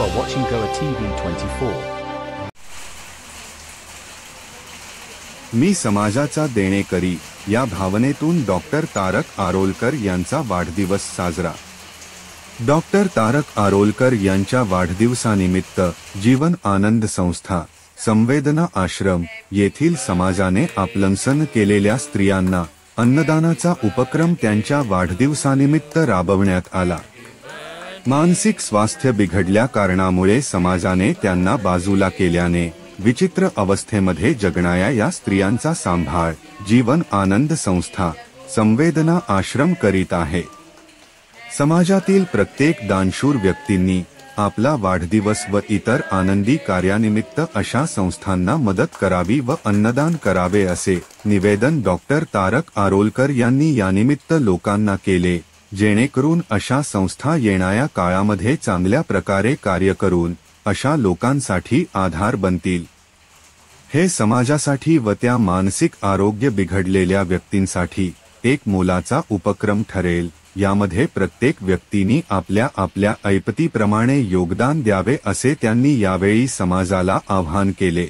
You are watching Goa TV 24. मी समाजाचा देणेकरी या भावनेतून डॉक्टर तारक आरोलकर यांचा वाढदिवस साजरा। डॉक्टर तारक आरोलकर यांच्या वाढदिवसानिमित्त जीवन आनंद संस्था संवेदना आश्रम येथील समाजाने आपलंसन केलेल्या स्त्रियांना अन्नदानाचा उपक्रम त्यांच्या वाढदिवसानिमित्त राबवण्यात आला। मानसिक स्वास्थ्य बिघडल्या कारणामुळे समाजाने त्यांना बाजूला केल्याने विचित्र अवस्थेमध्ये जगणाऱ्या या स्त्रियांचा सांभाळ जीवन आनंद संस्था संवेदना आश्रम करीत आहे। समाजातील प्रत्येक दानशूर व्यक्तींनी आपला वाढदिवस व इतर आनंदी कार्यानिमित्त अशा संस्थांना मदत करावी व अन्नदान करावे असे निवेदन डॉक्टर तारक आरोलकर यांनी यानिमित्त लोकांना केले, जेणेकरून अशा संस्था येणाऱ्या काळामध्ये चांगल्या प्रकारे कार्य करून अशा लोकांसाठी आधार बनतील। हे समाजासाठी व त्या मानसिक आरोग्य बिघडलेल्या व्यक्तींसाठी एक मोलाचा उपक्रम ठरेल। यामध्ये प्रत्येक व्यक्तीने आपल्या आपल्या ऐपतीप्रमाणे योगदान द्यावे असे त्यांनी यावेळी समाजाला आवाहन केले।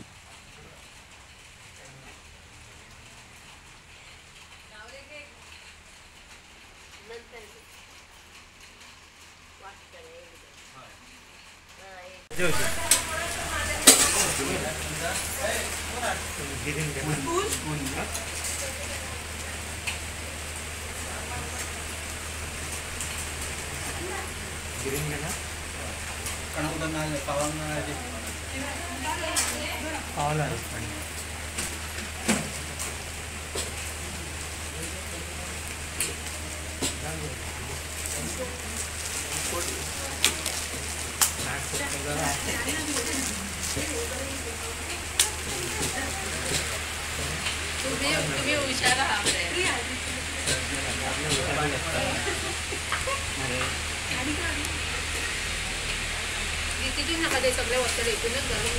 तुम्ही हुशार आहात तिथून नका ते सगळे वस्तू इथूनच घालून